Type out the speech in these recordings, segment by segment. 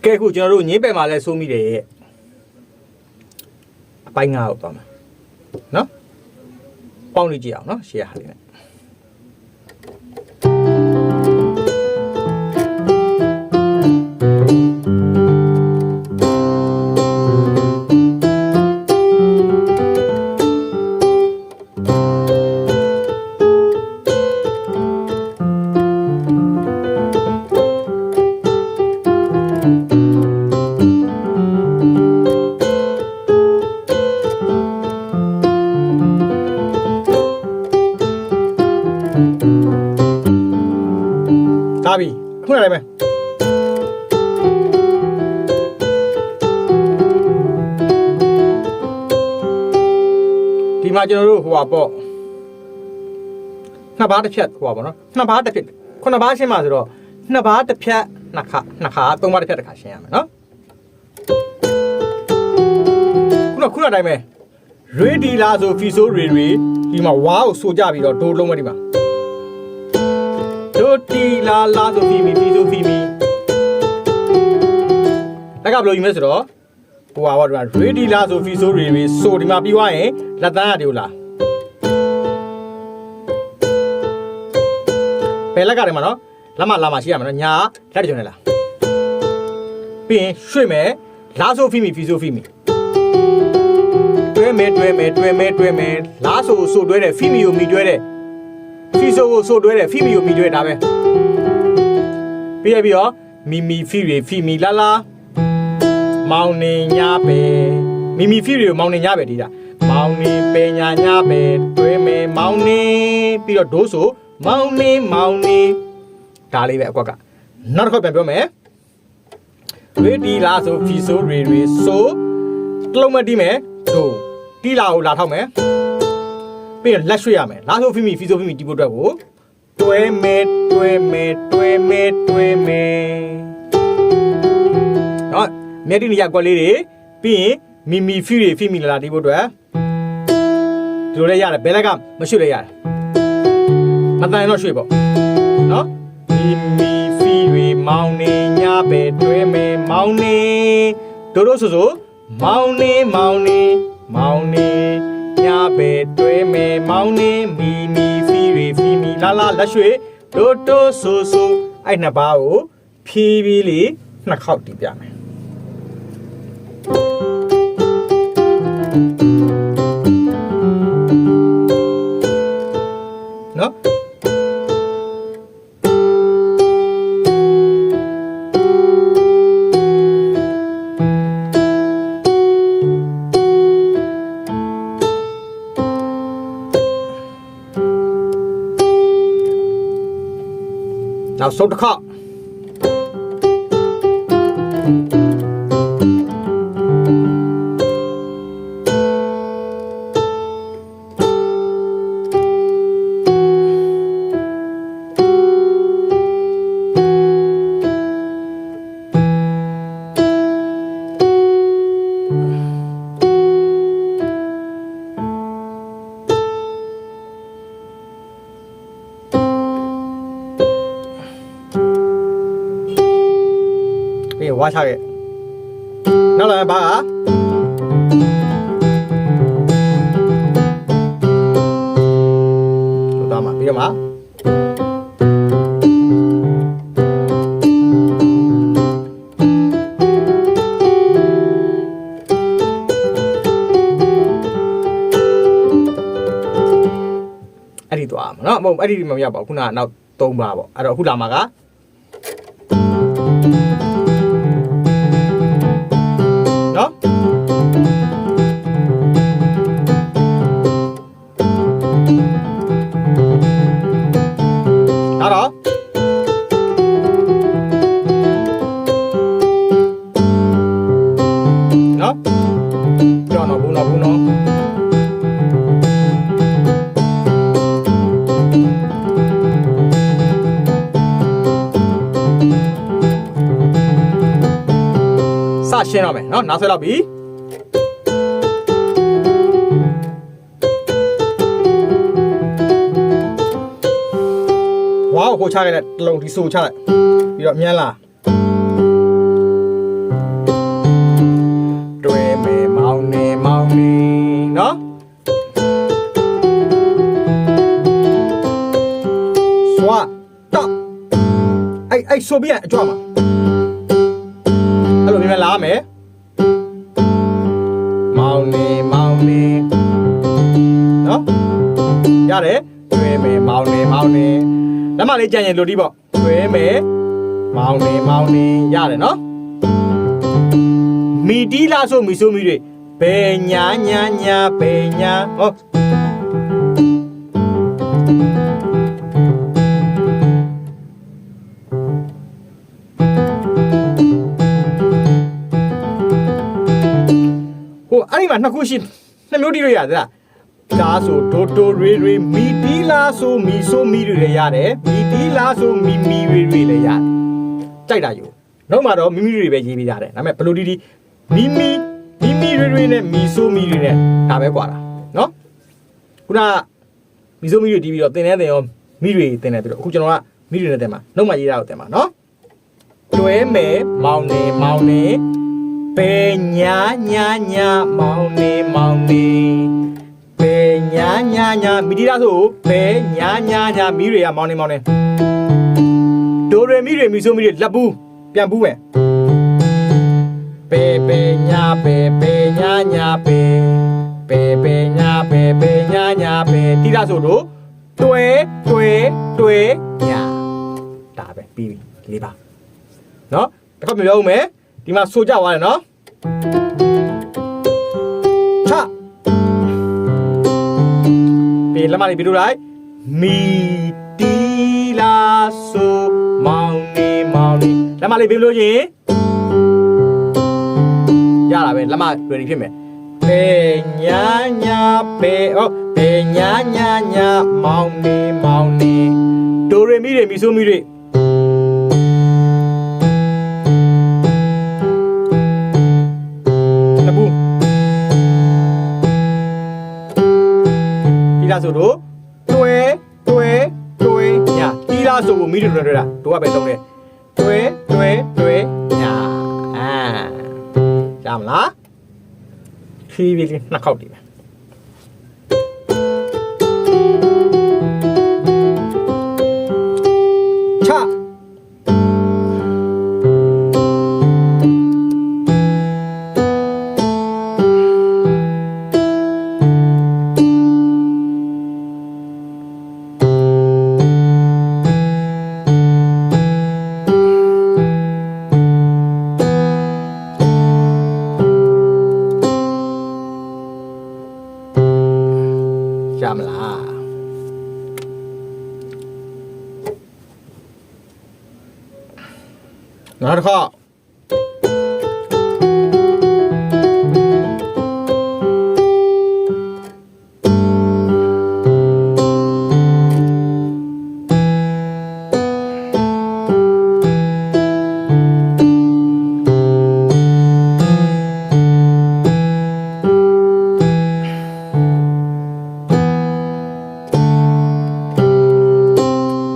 ကဲခုကျွန်တော်တို့ညင်းပယ်မှာလဲဆိုးမိတယ်ရဲ့အပိုင်း9ကိုသွားမယ်နော်ပေါင်းလေးကြည့်အောင်နော်ရှေ့ဟာလေးနဲ့ဒါပြီခုနကလည်းပဲဒီမှာကျွန်တော်တို့ဟိုပါပေါ့နှစ်ဘားတစ်ဖြတ်ဟိုပါပေါ့နော်နှစ်ဘားတစ်ဖြတ်ခုနှစ်ဘားရှင်းပါဆိုတော့နှစ်ဘားတစ်ဖြတ်နှစ်ခါသုံးဘားတစ်ဖြတ်တစ်ခါရှင်းရမယ်နော်ခုနတိုင်းပဲ ready လားဆို fee so re ဒီမှာဝါကိုဆိုကြပြီးတော့ဒိုးလုံးမဲ့ဒီမှာဒိုတီလာဆိုဖီမီဖီဆိုဖီမီလက်ကဘယ်လိုယူမလဲဆိုတော့ဟိုပါတော့ဒီမှာ ready လာဆိုဖီဆိုရီဆိုဒီမှာပြီးသွားရင်လက်တန်းရတယ်ဟုတ်လားဘယ်လက်ကတည်းမှာနော်လက်မလာမှရှိရမှာနော်ညာလက်တကြုံနေလားပြီးရင်ရွှေ့မယ်လာဆိုဖီမီဖီဆိုဖီမီတွဲမယ်လာဆိုတွဲတယ်ဖီမီကိုမီတွဲတယ်ဖီဆိုကိုဆိုတွဲတယ်ဖီမီကိုမီတွဲတာပဲပြီးတော့ဖီမီလာမောင်နေညာပဲဖီရီကိုမောင်နေညာပဲဒီတာမောင်နေပဲညာပဲတွဲမယ်မောင်နေပြီးတော့ဒိုးဆိုမောင်နေဒါလေးပဲအကွက်ကနောက်တစ်ခါပြန်ပြောမယ်ဒီလာဆိုဖီဆိုရီဆိုတလုံးမတီးမယ်ဒိုးတီလာကိုလာထောက်မယ်ပြီးတော့လက်ရွှေ့ရမယ်လာဆိုဖီဆိုဖီမီတီးဖို့အတွက်ကိုတွဲမယ်နော်မြက်တိနေရကွက်လေးတွေပြီးရင်ဖီမီလာတီးဖို့အတွက်ဒီလိုလေးရတယ်ဘယ်လက်ကမရွှေ့လဲရတယ်မတန်ရင်တော့ရွှေ့ပေါ့နော်ဖီရီမောင်နေညာပဲတွဲမယ်မောင်နေတို့ဆိုမောင်နေညာပဲတွဲမယ်မောင်နေဖီမီလာလက်ရွှေ့တို့ဆိုအဲ့နှစ်ပါးကိုဖြည်းဖြည်းလေးနှစ်ခေါက်တီးပြမယ်နော်နောက်ဆုံးတစ်ခေါက်ဝါချခဲ့နောက်လာဘာကဒါမှပြီးတော့မှအဲ့ဒီသွားမှာနော်မဟုတ်အဲ့ဒီမရပါဘူးခုနကနောက်3ပါပေါ့အဲ့တော့အခုလာမှာကနော်ဒါတော့နော်ပြောတော့ဘူးနော်ရှင်းတော့မယ်နော်နားဆွဲတော့ပြီဝါကိုချခဲ့တဲ့တလုံးဒီဆိုချလိုက်ပြီးတော့မြန်လာ နေနော်စွာတော့အဲ့ဆိုပြီးအကြွမှာအဲ့လိုမြင်လာမယ်မောင်နေနော်ရတယ်တွဲမယ်မောင်နေလက်မလေးကြံ့ရင်လို့ဒီပေါ့တွဲမယ်မောင်နေရတယ်နော်မီတီလာဆိုမီဆိုမီတွေဘယ်ညာဘယ်ညာဟောအဲ့ဒီမှာနှစ်ခုရှိနှစ်မျိုးတီးလို့ရတယ်လားဒါဆိုဒိုတိုရေမီတီလာဆိုမီဆိုမီတွေလည်းရတယ်မီတီလာဆိုမီတွေလည်းရတယ်ကြိုက်တာယူနောက်မှတော့မီတွေပဲရေးပေးရတယ်ဒါပေမဲ့ဘလို့တီမီတွေနဲ့မီဆိုမီတွေနဲ့ဒါပဲกว่าတာနော်ခုနမီဆိုမီတွေတီးပြီးတော့တင်ရောမီတွေတင်တယ်ပြီးတော့အခုကျွန်တော်ကမီတွေနဲ့တင်မှာနောက်မှရေးတာကိုတင်မှာနော်တွဲမယ်မောင်နေဘယ်ညာမောင်နေဘယ်ညာမီဒီလာဆိုဘယ်ညာမီတွေကမောင်နေဒိုရေမီတွေမီဆိုမီတွေလက်ဘူးပြန်ဘူးမယ်ဘယ်ညာတီလာဆိုတော့တွဲညာဒါပဲပြီးပြီလေးပါနော်တစ်ခါပြန်ပြောဦးမယ်ဒီမှာဆိုကြသွားတယ်နော်ချပေးလက်မလေးပြီးလို့လိုက်မီတီလာဆိုမောင်နေလက်မလေးပြီးလို့ရင်ရတာပဲလက်မ ready ဖြစ်မယ်ဘယ်ညာဘယ်ညာမောင်နေဒိုရေမီတွေမီဆိုမီတွေတီလာဆိုတော့တွဲညာတီလာဆိုကိုမီးတွေတွေ့တာတို့ကပဲသုံးတယ်တွဲညာရမလားခီးပြီးနှစ်ခေါက်တည်မယ်ချရမလားနောက်တစ်ခါ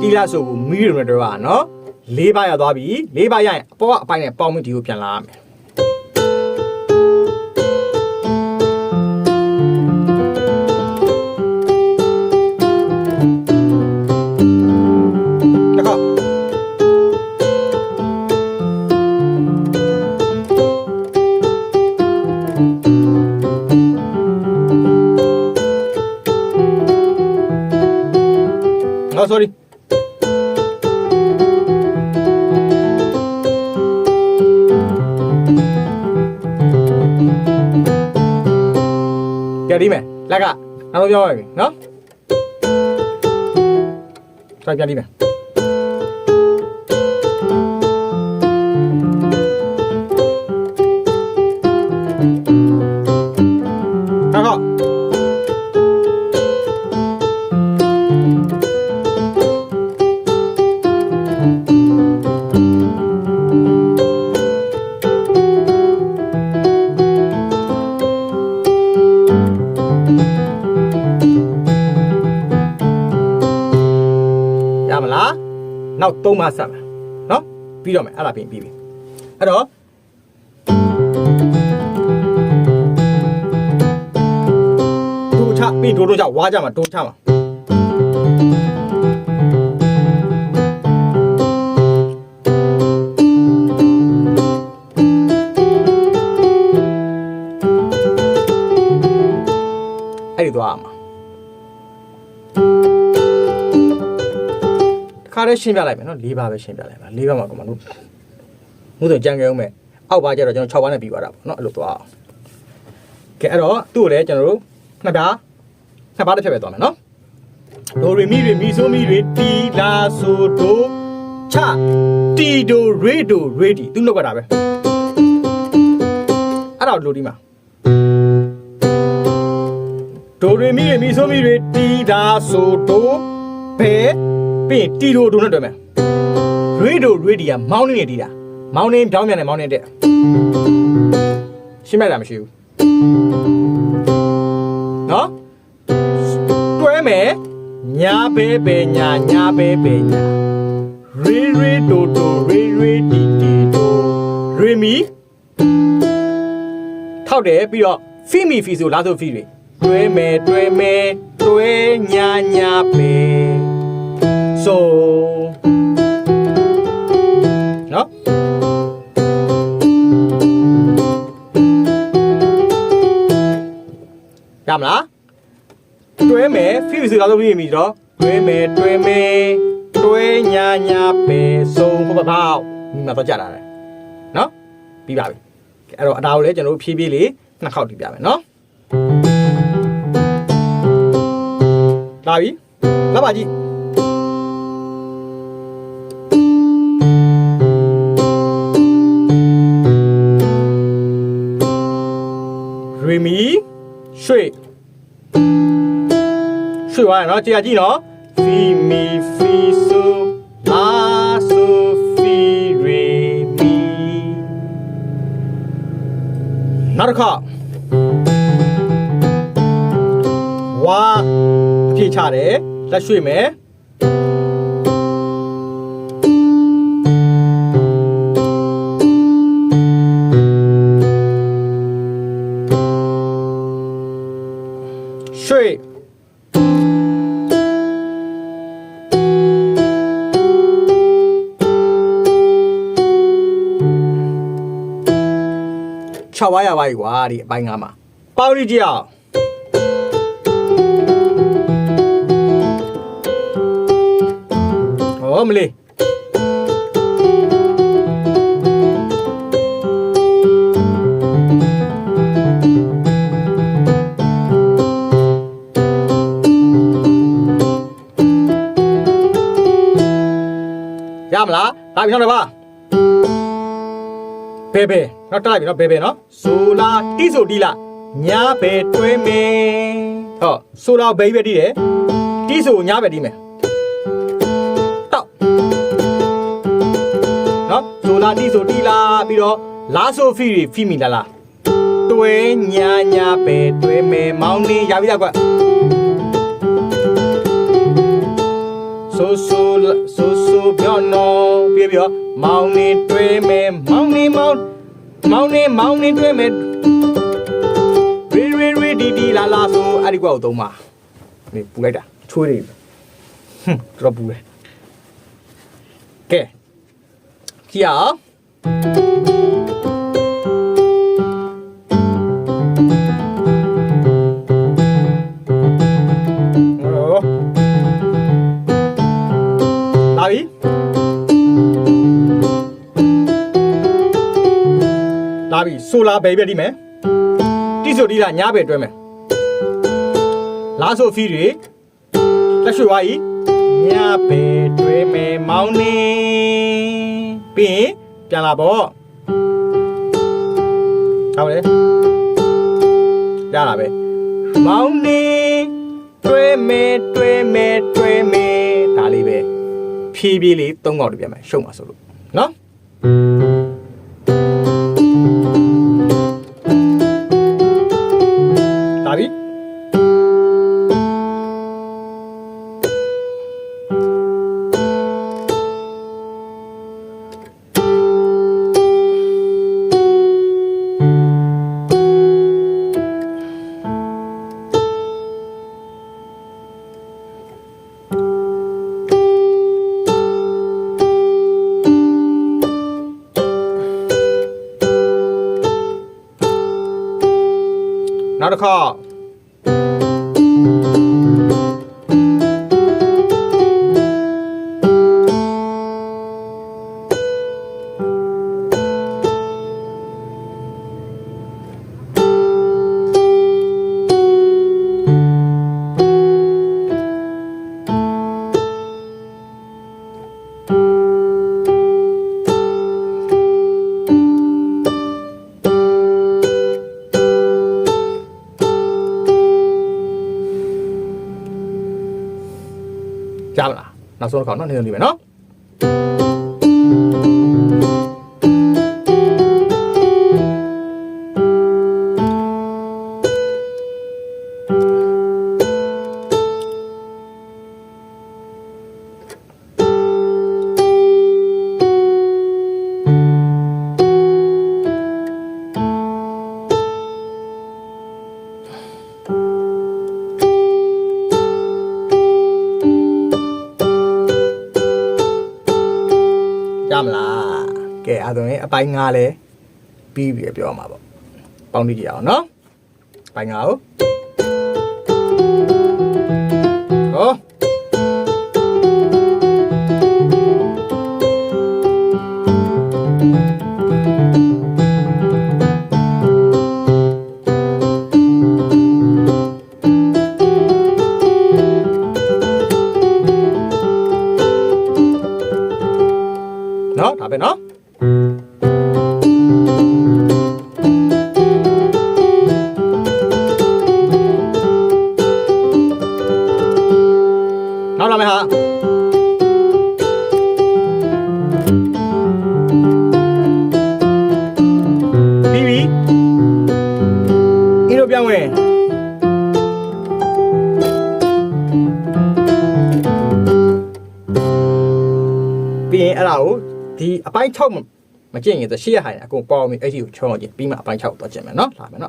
တီလာဆိုကိုမီးရတော့อ่ะเนาะ၄ပါးရသွားပြီ၄ပါးရရင်အပေါ်ကအပိုင်းနဲ့ပေါင်းပြီးဒီကိုပြန်လာရမယ်တခါsorryပြန်ဒီမယ်လက်ကနောက်တော့ပြောရပြီနော်ဆက်ပြန်ဒီမယ်နောက်တော့မလားနောက်3ပါဆက်မယ်เนาะပြီးတော့မယ်အဲ့ဒါပြီးပြီအဲ့တော့ ပြီးဒိုးချဝါကြမှာဒိုးချမှာအဲ့ဒီသွားမှာခါရဲရှင်းပြလိုက်မယ်နော်၄ပါးပဲရှင်းပြလိုက်ပါ၄ပါးမှာကမလို့မှုဆိုကြံကြုံမဲ့အောက်ပါကျတော့ကျွန်တော်6ပါးနဲ့ပြီးသွားတာပေါ့နော်အဲ့လိုသွားအောင်ကဲအဲ့တော့သူ့ကိုလည်းကျွန်တော်တို့နှစ်ပါးတစ်ဖက်ပဲသွားမယ်နော်ဒိုရီမီဆိုမီတီလာဆိုဒိုချတီဒိုရေဒိုရေဒီသူနှုတ်ကတာပဲအဲ့တော့လိုဒီမှာဒိုရီမီဆိုမီတီလာဆိုဒိုဘဲပြီးတီဒိုနဲ့တွေ့မယ်ရေဒိုရေဒီကမောင်းနေတီးတာမောင်းနေပြောင်းပြန်နေမောင်းနေတဲ့ရှင်းမဲ့တာမရှိဘူးနော်တွဲမယ်ညာပဲညာပဲညာရေဒိုရေတီတီဒိုရေမီထောက်တယ်ပြီးတော့ဖီမီဖီဆိုလာဆိုဖီတွေတွဲမယ်တွဲညာပဲဆိုနော်ရမလားတွဲမယ်ဖီဖီဆိုလာဆိုဖီမီတော့တွဲမယ်တွဲညာပဲဆိုဘဘဘောက်မိမတော့ကြတာလေနော်ပြီးပါပြီအဲ့တော့အတားကိုလည်းကျွန်တော်တို့ဖြည်းဖြည်းလေးနှစ်ခေါက်တီးပြမယ်နော်လာပြီလာပါကြည့်ရီမီရွှေသွားရနော်ကြည့်ကြည့်နော်ဖီမီဖီဆိုလာဆိုဖီရီမီနောက်တစ်ခါဝါဖြည့်ချတယ်လက်ရွှေ့မယ်ရွှေ့6ဝါရပါ E ကွာဒီအပိုင်း9မှာပေါင်းကြည့်အောင်ဟောမလေးရမလားဒါပြီးတော့ပါဘဲနော်တက်လိုက်ပြီနော်ဘဲနော်ဆိုလာတီးဆိုတီးလာညာဘဲတွဲမယ်ဟောဆိုလာဘဲပဲတီးတယ်တီးဆိုညာဘဲတီးမယ်တောက်နော်ဆိုလာတီးဆိုတီးလာပြီးတော့လာဆိုဖီမီလာတွဲညာဘဲတွဲမယ်မောင်းနေရပြီလားကွဆိုပြောနော်ပြောမောင်းနေတွဲမယ်မောင်းနေတွဲမယ်ရေဒီလာဆိုအဲ့ဒီကွာကိုသုံးပါနေပူလိုက်တာချွေးတယ်တော်ပူတယ်ကဲကြည့်အောင်လာပြီဆိုလာဘဲပဲဒီမယ်တီဆိုတီလာညားပဲတွဲမယ်လာဆိုဖီတွေလက်ရွှေဝါးဤညားပဲတွဲမယ်မောင်းနေပြီးရင်ပြန်လာပေါ့ဟုတ်လေရလာပဲမောင်းနေတွဲမယ်ဒါလေးပဲဖြည်းဖြည်းလေး၃កောက်တပြန်မယ်ရှုံပါဆိုလို့နော်လာပြီ နောက်တစ်ခါရပါလားနောက်ဆုံးတစ်ခါနော်နေနေမယ်နော်ရမလားကဲအဲ့ဒါရင်အပိုင်း9လဲပြီးပြီပြောမှာပေါ့ပေါင်းကြည့်ကြအောင်နော်အပိုင်း9ကိုဟောနော်ဒါပဲနော်နောက်လာမယ်ဟာပြီးပြီအင်းတို့ပြောင်းဝင်ပြီးရင်အဲ့ဒါကိုဒီအပိုင်း6မကျင့်ရင်ဆိုရှေ့ရဟာအကုန်ပေါအောင်ပြီးအဲ့ဒီကိုချောင်းအောင်ကျင့်ပြီးမှအပိုင်း6တော့ကျင့်မယ်နော်လာမယ်နော်